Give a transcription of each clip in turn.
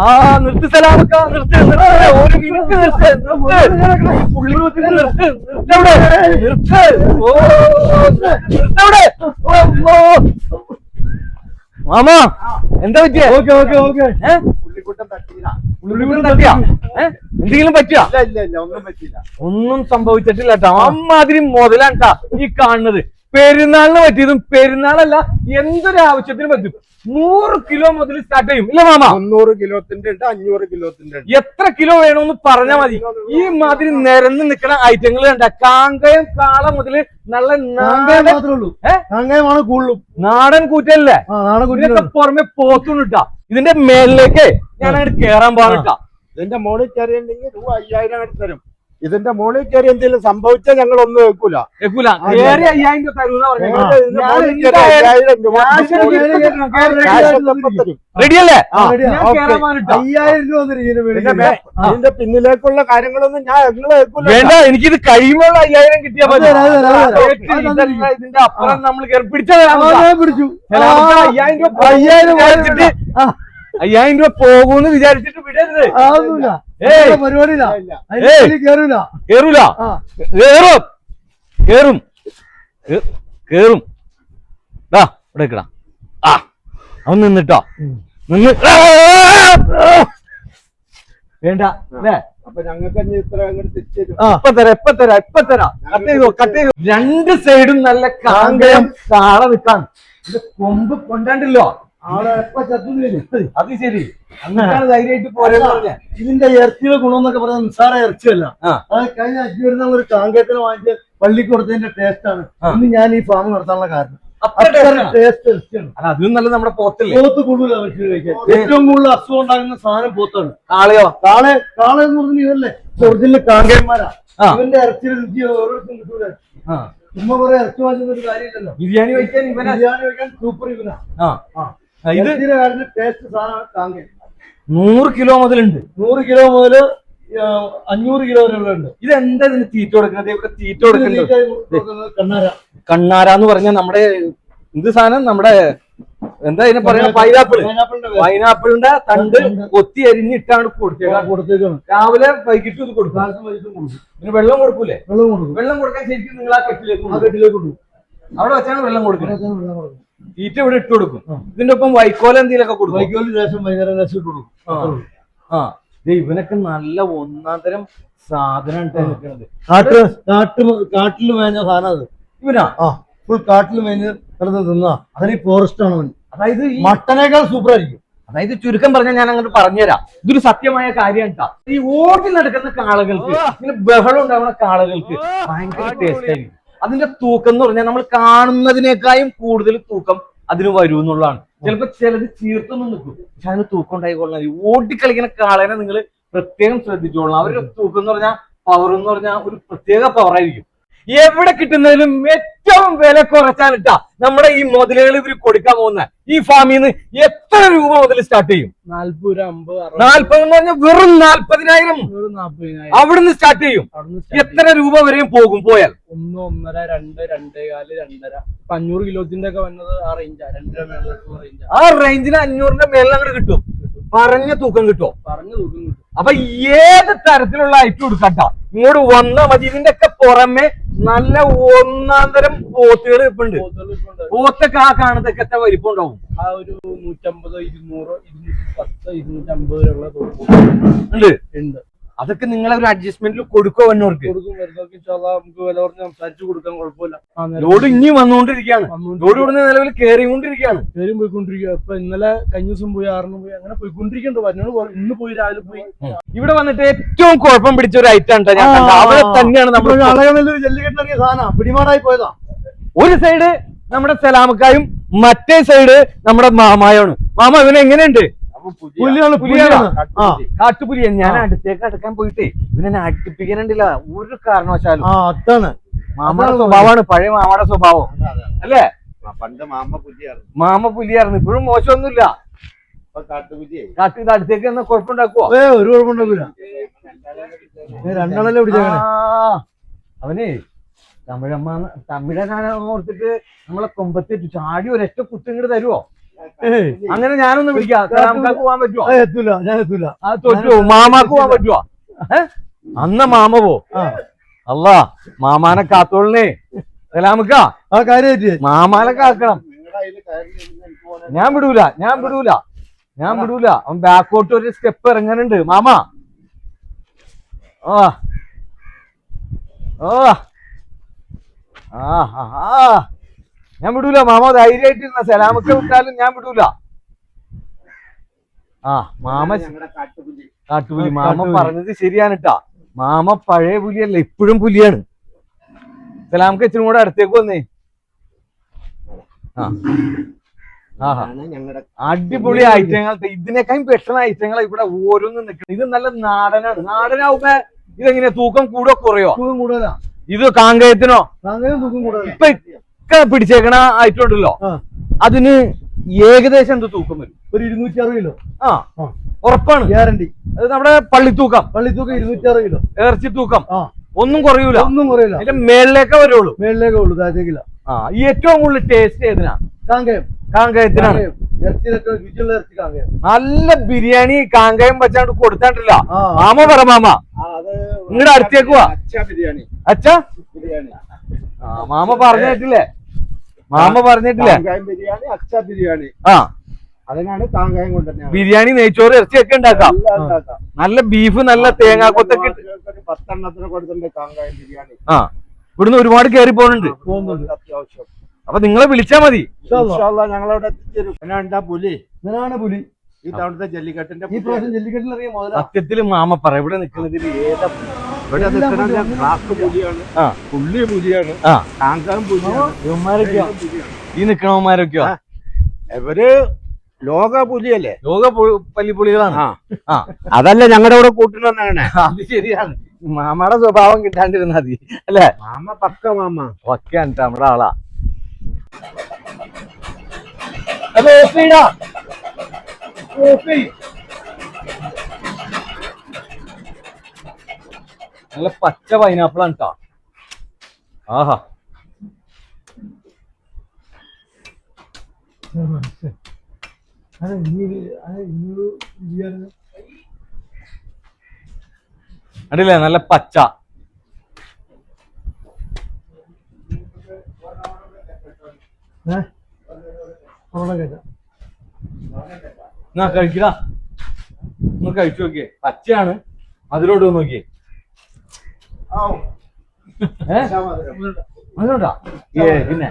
ആ നിർത്തി സലാമക്ക നിർത്ത് ഒരു മിനിറ്റ് മാമാ എന്താ പറ്റിയ എന്തെങ്കിലും പറ്റിയ ഒന്നും സംഭവിച്ചിട്ടില്ല കേട്ടോ. അമ്മാതിരി മുതലാണ്ടാ ഈ കാണുന്നത്. പെരുന്നാളിന് പറ്റിയതും പെരുന്നാളല്ല എന്തൊരു ആവശ്യത്തിന് പറ്റും. 100 കിലോ മുതൽ സ്റ്റാർട്ട് ചെയ്യും ഇല്ല മാമ? 300 കിലോത്തിന്റെ ഉണ്ട്, 500 കിലോത്തിന്റെ ഉണ്ട്. എത്ര കിലോ വേണമെന്ന് പറഞ്ഞാൽ മതി. ഈ മാതിരി നിരന്ന് നിൽക്കുന്ന ഐറ്റങ്ങൾ കണ്ട കാങ്കയം കാള മുതല് നല്ല കാങ്കയമാണ് കൂടുതലും. നാടൻ കൂറ്റല്ലേ? ഇതിന്റെ പുറമെ പോത്തുണ്ടിട്ടാ. ഇതിന്റെ മേളിലേക്ക് ഞാൻ അങ്ങോട്ട് കേറാൻ പാടിട്ടാ. ഇതിന്റെ മുകളിൽ കയറിയുണ്ടെങ്കിൽ രൂപ 5000 അങ്ങോട്ട് തരും. ഇതിന്റെ മുകളിൽ കയറി എന്തെങ്കിലും സംഭവിച്ചാൽ ഞങ്ങൾ ഒന്നും വെക്കൂല. 5000 രൂപ തരുന്ന റെഡിയല്ലേ? 5000 രൂപ. ഇതിന്റെ പിന്നിലേക്കുള്ള കാര്യങ്ങളൊന്നും ഞാൻ ഞങ്ങൾ വെക്കൂല. വേണ്ട, എനിക്കിത് കഴിയുമ്പോൾ 5000 കിട്ടിയാൽ മതി. ഇതിന്റെ അപ്പുറം നമ്മൾ പിടിച്ചു 5000 രൂപ 5000 രൂപ പോകൂന്ന് വിചാരിച്ചിട്ട് വിടരുത്. പരിപാടിയില്ല, കേറൂല കേറും കേറും. ഇവിടെ അവൻ നിന്നിട്ടോ നിന്ന് വേണ്ട അല്ലേ? അപ്പൊ ഞങ്ങൾക്ക് ഇത്ര ഇപ്പൊ തരാം കട്ട് ചെയ്തോ. രണ്ട് സൈഡും നല്ല കാങ്കയം കാള നിൽക്കാൻ. ഇത് കൊമ്പ് കൊണ്ടാണ്ടല്ലോ അത് ശരി. അങ്ങനെയാണ് ധൈര്യമായിട്ട് പോരെന്ന് പറഞ്ഞ. ഇതിന്റെ ഇറച്ചിയുടെ ഗുണം എന്നൊക്കെ പറഞ്ഞാൽ നിസ്സാര ഇറച്ചിയല്ല. അത് കഴിഞ്ഞ അഞ്ചു വരുന്ന ഒരു കാങ്കയത്തിന് വാങ്ങിച്ച് പള്ളിക്ക് കൊടുത്തതിന്റെ ടേസ്റ്റ് ആണ് ഇന്ന് ഞാൻ ഈ ഫാം നടത്താനുള്ള കാരണം. ടേസ്റ്റ് ഇറച്ചിയാണ്. അതിലും നല്ല നമ്മുടെ പോത്തല്ലേ? പോത്ത് കൂടുതൽ ഇറച്ചി കഴിക്കാൻ. ഏറ്റവും കൂടുതൽ അസുഖം ഉണ്ടാകുന്ന സാധനം പോത്താണ്. കാളയോ? കാള എന്ന് പറഞ്ഞാൽ ഇതല്ലേ ഒറിജിനൽ കാങ്കയന്മാരാ. ഇവന്റെ ഇറച്ചിയുടെ രുചി ഓരോരുത്തരും കിട്ടൂല. ചുമ്മാ കുറെ ഇറച്ചി വാങ്ങിച്ചൊന്നും ഒരു കാര്യമില്ലല്ലോ. ബിരിയാണി വയ്ക്കാൻ സൂപ്പർ ഇവനാ. ഇതിന്റെ ടേസ്റ്റ് സാധനം കാങ്കയം. 100 കിലോ മുതലുണ്ട്. 100 കിലോ മുതൽ 500 കിലോ വരെ ഉണ്ട്. ഇതെന്താ ഇതിന് തീറ്റ കൊടുക്കുന്നത്? ഇവിടെ തീറ്റ കൊടുക്കുന്നത് കണ്ണാരാന്ന് പറഞ്ഞാൽ നമ്മുടെ എന്ത് സാധനം, നമ്മുടെ എന്താ ഇതിനെ പറയാ, പൈനാപ്പിളിന്റെ തണ്ട് കൊത്തി അരിഞ്ഞിട്ടാണ് കൊടുത്തേക്കാണ്. രാവിലെ വൈകിട്ടും ഇത് കൊടുക്കും. പിന്നെ വെള്ളം കൊടുക്കൂലേ? വെള്ളം കൊടുക്കാൻ ശരിക്കും നിങ്ങൾ ആ കെട്ടിലേക്ക് കൊടുക്കും. അവിടെ വെച്ചാണ് വെള്ളം കൊടുക്കുന്നത്. തീറ്റ ഇവിടെ ഇട്ട് കൊടുക്കും. ഇതിന്റെ ഒപ്പം വൈക്കോല എന്തെങ്കിലുമൊക്കെ കൊടുക്കും. വൈക്കോല് ലേശം വൈകുന്നേരം ലേശം ഇട്ട് കൊടുക്കും. ഇവനൊക്കെ നല്ല ഒന്നാന്തരം സാധനം നിൽക്കുന്നത്. കാട്ടിൽ മേഞ്ഞ സാധനം അത്. ഇവനാ ഫുൾ കാട്ടിൽ മേഞ്ഞ് കിടന്ന് തിന്നാ. അതിന് ഫോറസ്റ്റ് ആണ് അവൻ. അതായത് മട്ടനേക്കാൾ സൂപ്പർ ആയിരിക്കും. അതായത് ചുരുക്കം പറഞ്ഞാൽ ഞാൻ അങ്ങോട്ട് പറഞ്ഞുതരാം. ഇതൊരു സത്യമായ കാര്യമാണ്. ഈ ഓടി നടക്കുന്ന കാളകൾക്ക്, ഇങ്ങനെ ബഹളം ഉണ്ടാവുന്ന കാളകൾക്ക് ഭയങ്കര ടേസ്റ്റ് ആയിരിക്കും. അതിന്റെ തൂക്കം എന്ന് പറഞ്ഞാൽ നമ്മൾ കാണുന്നതിനേക്കാളും കൂടുതൽ തൂക്കം അതിന് വരും എന്നുള്ളതാണ്. ചിലപ്പോ ചിലത് ചീർത്തൊന്നും നിൽക്കും, പക്ഷെ അതിന് തൂക്കം ഉണ്ടായിക്കൊള്ളാം. ഓടിക്കളിക്കുന്ന കാളേനെ നിങ്ങൾ പ്രത്യേകം ശ്രദ്ധിച്ചോളണം. അവരുടെ തൂക്കം എന്ന് പറഞ്ഞാൽ പവർ എന്ന് പറഞ്ഞാൽ ഒരു പ്രത്യേക പവറായിരിക്കും. എവിടെ കിട്ടുന്നതിലും ഏറ്റവും വില കുറച്ചാനിട്ടാ നമ്മുടെ ഈ മുതലുകൾ ഇവർ കൊടുക്കാൻ പോകുന്ന ഈ ഫാമിൽ നിന്ന് എത്ര രൂപ മുതൽ സ്റ്റാർട്ട് ചെയ്യും? 40 എന്ന് പറഞ്ഞാൽ വെറും 40,000 അവിടുന്ന് സ്റ്റാർട്ട് ചെയ്യും. എത്ര രൂപ വരെയും പോകും പോയാൽ? 1, 1.5, 2, 2.4, 2.5, 500 കിലോത്തിന്റെ ഒക്കെ വന്നത് ആ റേഞ്ചാ. 2.5 ആ റേഞ്ചിന് 500ന്റെ മേളിൽ അങ്ങോട്ട് കിട്ടും. പറഞ്ഞ തൂക്കം കിട്ടും. അപ്പൊ ഏത് തരത്തിലുള്ള ഐറ്റം കൊടുക്കട്ടോ, ഇങ്ങോട്ട് വന്നാൽ മതി. ഇതിന്റെ ഒക്കെ പുറമെ നല്ല ഒന്നാന്തരം പോത്തുകൾ ഇപ്പൊ ഉണ്ട്. പോത്തൊക്കെ ആ കാണുന്നതൊക്കെ എത്ര വലിപ്പം ഉണ്ടാവും? ആ ഒരു 150, 200, 210, 250 ഉണ്ട്. അതൊക്കെ നിങ്ങളെ ഒരു അഡ്ജസ്റ്റ്മെന്റിൽ കൊടുക്കോ? വന്നവർക്ക് നമുക്ക് വില പറഞ്ഞ് സംസാരിച്ചു കൊടുക്കാൻ കുഴപ്പമില്ല. ലോഡ് ഇനി വന്നുകൊണ്ടിരിക്കുകയാണ്. ലോഡ് ഇവിടുന്ന് നിലവിൽ കയറിക്കൊണ്ടിരിക്കുകയാണ്. പോയിക്കൊണ്ടിരിക്കുക. ഇപ്പൊ ഇന്നലെ കഴിഞ്ഞ ദിവസം പോയി, 6 പോയി, അങ്ങനെ പോയിക്കൊണ്ടിരിക്കണ്ടോ. പറഞ്ഞോട് ഇന്ന് പോയി, രാവിലെ പോയി. ഇവിടെ വന്നിട്ട് ഏറ്റവും കുഴപ്പം പിടിച്ച ഒരു ഐറ്റം ഉണ്ട്. അവിടെ തന്നെയാണ് നമ്മൾ നല്ലൊരു ജല്ലിക്കെട്ടിറങ്ങിയ സാധനം പിടിമാടായി പോയതാ. ഒരു സൈഡ് നമ്മുടെ സലാമക്കായും മറ്റേ സൈഡ് നമ്മുടെ മാമായാണ്. മാമ ഇവന് എങ്ങനെയുണ്ട്? കാട്ടുപുലിയാണ്. ഞാൻ അടുത്തേക്ക് അടുക്കാൻ പോയിട്ടേ ഇവനെ അടുപ്പിക്കാനുണ്ടില്ല ഒരു കാരണവശാലും. അതാണ് മാമയുടെ സ്വഭാവമാണ്, പഴയ മാമയുടെ സ്വഭാവം അല്ലേ? പണ്ട് മാമ പുലിയായിരുന്നു. ഇപ്പോഴും മോശമൊന്നുമില്ല. കാട്ട് അടുത്തേക്ക് എന്നാ കുഴപ്പമുണ്ടാക്കുവോ? ഒരു കുഴപ്പമുണ്ടാക്കൂല. രണ്ടാളല്ലേ പിടിച്ച അവനെ തമിഴനാണ് ഓർത്തിട്ട് നമ്മളെ കൊമ്പത്തിട്ട് ചാടി ഒരൊറ്റ കുത്തിങ്ങോട്ട് തരുവോ? ഏയ് അങ്ങനെ ഞാനൊന്ന് വിളിക്കാം. സലാംക്കാക്ക് പോവാൻ പറ്റുമോ? എത്തൂല, ഞാൻ എത്തൂല. ആ തൊറ്റു മാമാക്ക് പോവാൻ പറ്റുമോ? അന്ന മാമ പോ. അല്ലാ മാമാനെ കാത്തോളിനെ. സലാമക്ക ആ കാര്യമായിട്ട് മാമാനെ കാക്കണം. ഞാൻ വിടൂല. അവൻ ബാക്കോട്ട് ഒരു സ്റ്റെപ്പ് ഇറങ്ങാനുണ്ട് മാമ. ആ ഞാൻ വിടൂല മാമ, ധൈര്യമായിട്ടിരുന്ന. സലാമൊക്കെ വിട്ടാലും ഞാൻ വിടൂല. മാമ കാട്ടുപുലി. മാമ പറഞ്ഞത് ശരിയാണ് ട്ടാ. മാമ പഴയ പുലിയല്ല, ഇപ്പോഴും പുലിയാണ്. സലാമക്ക് ഇച്ചിരി കൂടെ അടുത്തേക്ക് വന്നേ. അടിപൊളി ഐറ്റങ്ങൾ. ഇതിനേക്കാളും പെട്ടെന്ന് ഐറ്റങ്ങൾ ഇവിടെ ഓരോന്നും നിൽക്കണം. ഇത് നല്ല നാടനാണ്. നാടനാവുമ്പോ ഇതെങ്ങനെയാ തൂക്കം കൂടോ കുറയോ? തൂക്കം കൂടുതലാ. ഇത് കാങ്കയത്തിനോ? തൂക്കം കൂടുതലാ. ഇപ്പൊ ഒക്കെ പിടിച്ചേക്കണ ആയിട്ടുണ്ടല്ലോ, അതിന് ഏകദേശം എന്ത് തൂക്കം വരും? ഒരു 260 കിലോ. ഉറപ്പാണ്, ഗ്യാരണ്ടി. അത് നമ്മുടെ പള്ളിത്തൂക്കം. 260 കിലോ ഇറച്ചി തൂക്കം. ഒന്നും കുറയൂല. അതിന്റെ മേളിലേക്കേ വരുള്ളൂ. മേളിലേക്കേ ഉള്ളൂ, താഴത്തേക്കില്ല. ഈ ഏറ്റവും കൂടുതൽ ടേസ്റ്റ് ഏതിനാ? കാങ്കയത്തിനാണ്. നല്ല ബിരിയാണി കാങ്കയം വെച്ചാണ്ട് കൊടുത്താണ്ടില്ല മാമ. പറ മാമ, നിങ്ങളുടെ അടുത്തേക്ക് പോവാ. അച്ഛാ മാമ പറഞ്ഞിട്ടില്ലേ? ബിരിയാണി അതിനാണ് കാങ്കയം കൊണ്ട് ബിരിയാണി, നെയ്ച്ചോറ്, ഇറച്ചിയൊക്കെ ഉണ്ടാക്കാം. നല്ല ബീഫ്, നല്ല തേങ്ങാക്കൊത്തൊക്കെ 10 എണ്ണത്തിന് കൊടുത്തിട്ടുണ്ട് കാങ്കയം ബിരിയാണി. ഇവിടുന്ന് ഒരുപാട് കയറി പോകുന്നുണ്ട്. അത്യാവശ്യം. അപ്പൊ നിങ്ങളെ വിളിച്ചാ മതി. ഞങ്ങളവിടെ പുലി. ഇവനാണ് പുലി. ഈ തവണത്തെ ജല്ലിക്കെട്ടിന്റെ ഈ പ്രാവശ്യം ജല്ലിക്കെട്ടിൽ അറിയാം. സത്യത്തില് മാമ പറ, ഇവിടെ നിൽക്കുന്നതിൽ ഏതാ ഇവിടെ പുലിയാണ്, പുള്ളി പുലിയാണ്, കാങ്കയം പുലിയാണ്. ഈ നിക്കണവന്മാരൊക്കെയോ? ഇവര് ലോക പുലിയല്ലേ? ലോക പല്ലിപ്പുലികളാണ്. അതല്ല ഞങ്ങളുടെ ഇവിടെ കൂട്ടിനാണ്. അത് ശരിയാണ്. മാമയുടെ സ്വഭാവം കിട്ടാണ്ടിരുന്നാ മതി അല്ലേ? മാമ പക്ക മാമ പക്കാണ് നമ്മുടെ ആളാ. നല്ല പച്ച പൈനാപ്പിളാണ് കേട്ടോ. ആഹാ, അടില്ലേ? നല്ല പച്ച. കഴിക്കടാ, ഒന്ന് കഴിച്ചു നോക്കിയേ. പച്ചയാണ്, അതിലോട്ട് നോക്കിയേ. അതിലോട്ടാ പിന്നെ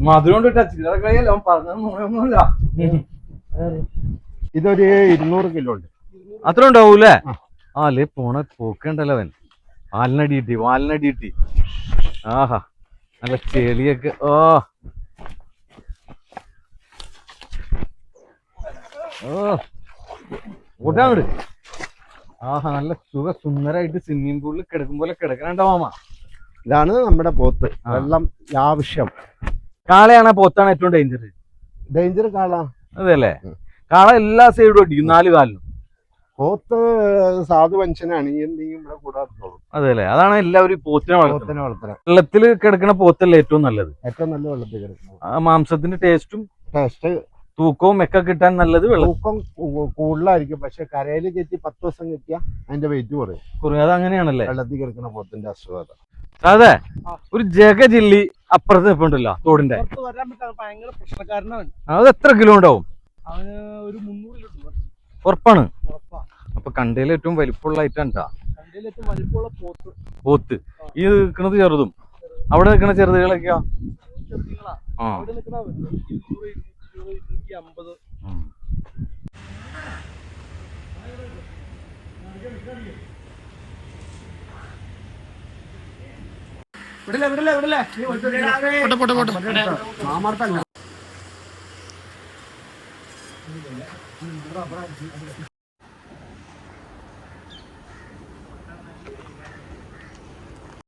മധുരം ഇട്ടാ ചില്ലറ കളിയല്ല. പറഞ്ഞൊന്നുമില്ല. ഇതൊരു 200 കിലോ ഉണ്ട്. അത്ര ഉണ്ടാവൂലേ? അല്ലേ പോണ പോക്കണ്ടല്ലോ അവൻ. വാലിനടി കിട്ടി. ആഹാ, നല്ല ചെളിയൊക്കെ. ഓടാങ്ങട്. ആഹാ, നല്ല സുന്ദരായിട്ട് സ്വിമ്മിംഗ് പൂളിൽ കിടക്കും പോലെ കിടക്കണുണ്ടോ മാമ? ഇതാണ് നമ്മുടെ പോത്ത്. വെള്ളം ആവശ്യം. കാളയാണ് പോത്താണ് ഏറ്റവും ഡേഞ്ചർ കാള. അതെല്ലേ? കാള എല്ലാ സൈഡും അടിക്കും, 4 കാലിനും. പോത്ത് സാധു മനുഷ്യനാണ്. ഇവിടെ കൂടാതെ. അതെല്ലേ? അതാണ് എല്ലാവരും പോത്തിനെ വളർത്തുന്നത്. വെള്ളത്തിൽ കിടക്കുന്ന പോത്തല്ലേ ഏറ്റവും നല്ലത്? ഏറ്റവും നല്ല വെള്ളത്തിൽ കിടക്കുന്നത്. ആ മാംസത്തിന്റെ ടേസ്റ്റ് തൂക്കവും ഒക്കെ കിട്ടാൻ നല്ലത് തൂക്കം കൂടുതലായിരിക്കും. പക്ഷെ കരയിൽ കയറ്റി 10 ദിവസം കിട്ടിയാൽ അതിന്റെ വെയിറ്റ് കുറയും. അത് അങ്ങനെയാണല്ലേ? വെള്ളത്തിൽ കിടക്കുന്ന പോത്തിന്റെ അസുഖത. അതെ, ഒരു ജഗജില്ലി അപ്പുറത്ത് നിൽപ്പുണ്ടല്ലോ തോടിന്റെ. ഭയങ്കര പ്രശ്നക്കാരനാണ്. അത് എത്ര കിലോ ഉണ്ടാവും? അവന് ഒരു 300 കിലോ. ഉറപ്പാണ്. അപ്പൊ കണ്ടയിൽ ഏറ്റവും വലിപ്പമുള്ള ഐറ്റം പോത്ത്. ഈ നിൽക്കുന്നത് ചെറുതും, അവിടെ നിൽക്കുന്ന ചെറുതുകളൊക്കെയോ? വിടില്ല.